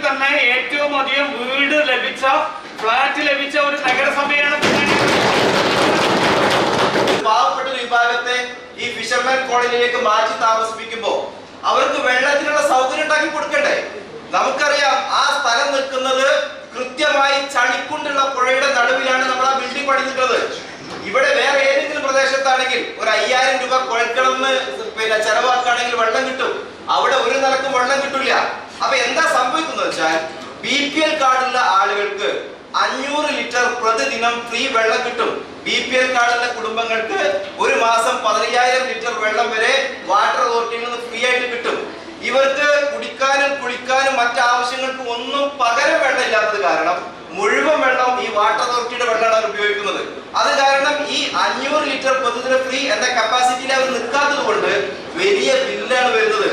തന്നെ ഏറ്റവും അധികം വീട് ലഭിച്ച ഫ്ലാറ്റ് ലഭിച്ച ഒരു നഗരസഭയാണ്. പാവപ്പെട്ട ഒരു വിഭാഗത്തെ ഈ ഫിഷർമാൻ കോളനിയിലേക്ക് മാറ്റി താമസിപ്പിക്കുമ്പോ അവർക്ക് വെള്ളത്തിനുള്ള സൗകര്യം ഉണ്ടാക്കി കൊടുക്കണ്ടേ? നമുക്കറിയാം ആ സ്ഥലം നിൽക്കുന്നത് കൃത്യമായി ചളിക്കുണ്ടുള്ള പുഴയുടെ നടുവിലാണ് നമ്മൾ ആ ബിൽഡിംഗ് പണിതിട്ടുള്ളത്. ഇവിടെ വേറെ ഏതെങ്കിലും പ്രദേശത്താണെങ്കിൽ ഒരു 5000 രൂപ കുഴൽക്കിണറിന് ചെലവാക്കുകയാണെങ്കിൽ വെള്ളം കിട്ടും. അവിടെ ഒരു നിലക്കും വെള്ളം കിട്ടില്ല. അപ്പൊ എന്താ സംഭവിക്കുന്നത് വെച്ചാൽ BPL കാർഡുള്ള ആളുകൾക്ക് 500 ലിറ്റർ പ്രതിദിനം ഫ്രീ വെള്ളം കിട്ടും. BPL കാർഡുള്ള കുടുംബങ്ങൾക്ക് ഒരു മാസം 15000 ലിറ്റർ വെള്ളം വരെ വാട്ടർ അതോറിറ്റിയിൽ നിന്ന് ഫ്രീ ആയിട്ട് കിട്ടും. ഇവർക്ക് കുടിക്കാനും കുളിക്കാനും മറ്റാവശ്യങ്ങൾക്ക് ഒന്നും പകരം വെള്ളം ഇല്ലാത്തത് കാരണം മുഴുവൻ വെള്ളം ഈ വാട്ടർ അതോറിറ്റിയുടെ വെള്ളമാണ് അവർ ഉപയോഗിക്കുന്നത്. അത് കാരണം ഈ 500 ലിറ്റർ പ്രതിദിന ഫ്രീ എന്ന കപ്പാസിറ്റിയിൽ അവർ നിൽക്കാത്തത് കൊണ്ട് വലിയ ബില്ലാണ് വരുന്നത്.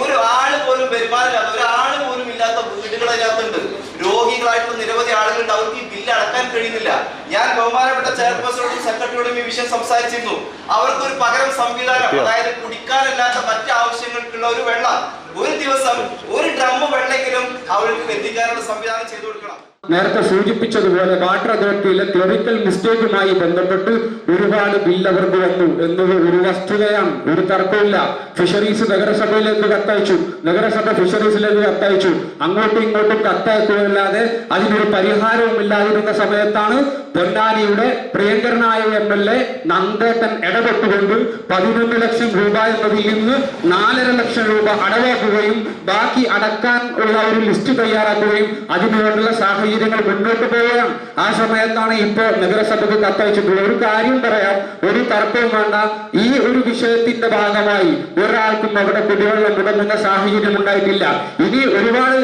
ഒരു ആള് പോലും വരുമാനമില്ലാത്ത, ഒരാള് പോലും ഇല്ലാത്ത വീടുകൾ അതിനകത്തുണ്ട്. രോഗികളായിട്ടുള്ള നിരവധി ആളുകളുണ്ട്. അവർക്ക് ഈ ബില്ല് അടക്കാൻ കഴിയുന്നില്ല. ഞാൻ ബഹുമാനപ്പെട്ട ചെയർപേഴ്സണോടും സെക്രട്ടറിയോടും ഈ വിഷയം സംസാരിച്ചിരുന്നു. അവർക്ക് ഒരു പകരം സംവിധാനം, അതായത് കുടിക്കാനല്ലാത്ത മറ്റു ആവശ്യങ്ങൾക്കുള്ള ഒരു വെള്ളം, ഒരു ദിവസം ഒരു ഡ്രം വെള്ളമെങ്കിലും അവർക്ക് എത്തിക്കാനുള്ള സംവിധാനം ചെയ്തു കൊടുക്കണം. നേരത്തെ സൂചിപ്പിച്ചതുപോലെ വാട്ടർ അതോറിറ്റിയിലെ ക്ലറിക്കൽ മിസ്റ്റേക്കുമായി ബന്ധപ്പെട്ട് ഒരുപാട് ബില്ല് അവർക്ക് വന്നു എന്നത് ഒരു വസ്തുതയാണ്, ഒരു തർക്കമില്ല. ഫിഷറീസ് നഗരസഭയിലേക്ക് കത്തയച്ചു, നഗരസഭ ഫിഷറീസിലേക്ക് കത്തയച്ചു, അങ്ങോട്ടും ഇങ്ങോട്ടും കത്തയക്കുകയല്ലാതെ അതിനൊരു പരിഹാരവും ഇല്ലാതിരുന്ന സമയത്താണ് പൊന്നാനിയുടെ പ്രിയങ്കരനായ MLA നന്ദേട്ടൻ ഇടപെട്ടുകൊണ്ട് 11 ലക്ഷം രൂപ എന്നതിൽ നിന്ന് 4.5 ലക്ഷം രൂപ അടവാക്കുകയും ബാക്കി അടക്കാൻ ഉള്ള ഒരു ലിസ്റ്റ് തയ്യാറാക്കുകയും അതിനുവേണ്ടുള്ള സാഹചര്യങ്ങൾ മുന്നോട്ട് പോവുകയാണ്. ആ സമയത്താണ് ഇപ്പോൾ നഗരസഭയ്ക്ക് കത്തയച്ചിട്ടുള്ളത്. ഒരു കാര്യം പറയാം, ഒരു തർക്കവും വേണ്ട. ഈ ഒരു വിഷയത്തിന്റെ ഭാഗമായി ഒരാൾക്കും അവിടെ കുടിവെള്ളം മുടങ്ങുന്ന സാഹചര്യം ഉണ്ടായിട്ടില്ല. ഇനി ഒരുപാട്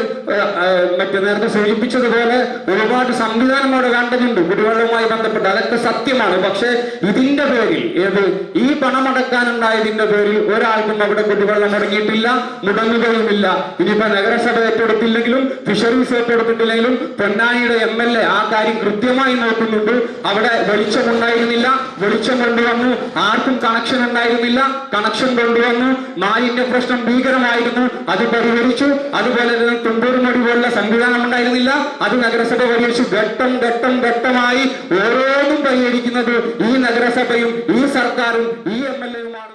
നേരത്തെ സൂചിപ്പിച്ചതുപോലെ ഒരുപാട് സംവിധാനം അവിടെ വേണ്ടതുണ്ട് കുടിവെള്ളവുമായി ബന്ധപ്പെട്ട്, അതൊക്കെ സത്യമാണ്. പക്ഷെ ഇതിന്റെ പേരിൽ ഈ പണമടക്കാനുണ്ടായതിന്റെ പേരിൽ ഒരാൾക്കും അവിടെ കുടിവെള്ളം മുടങ്ങിയിട്ടില്ല, മുടങ്ങുകയുമില്ല. ഇനിയിപ്പോ നഗരസഭ ഏറ്റെടുത്തില്ലെങ്കിലും ഫിഷറീസ് ഏറ്റെടുത്തിട്ടില്ലെങ്കിലും പൊന്നാനിയുടെ MLA ആ കാര്യം കൃത്യമായി നോക്കുന്നുണ്ട്. അവിടെ വെളിച്ചമുണ്ടായിരുന്നില്ല, വെളിച്ചം കൊണ്ടുവന്നു. ആർക്കും കണക്ഷൻ ഉണ്ടായിരുന്നില്ല, കണക്ഷൻ കൊണ്ടുവന്നു. മാലിന്യ പ്രശ്നം ഭീകരമായിരുന്നു, അത് പരിഹരിച്ചു. അതുപോലെ തന്നെ തുമ്പൂർമൊഴി പോലുള്ള സംവിധാനം ഉണ്ടായിരുന്നില്ല, അത് നഗരസഭ പരിഹരിച്ചു. ഘട്ടം ഘട്ടം ഘട്ടമായി ഓരോന്നും പരിഹരിക്കുന്നത് ഈ നഗരസഭയും ഈ സർക്കാരും ഈ MLA യുമാണ്.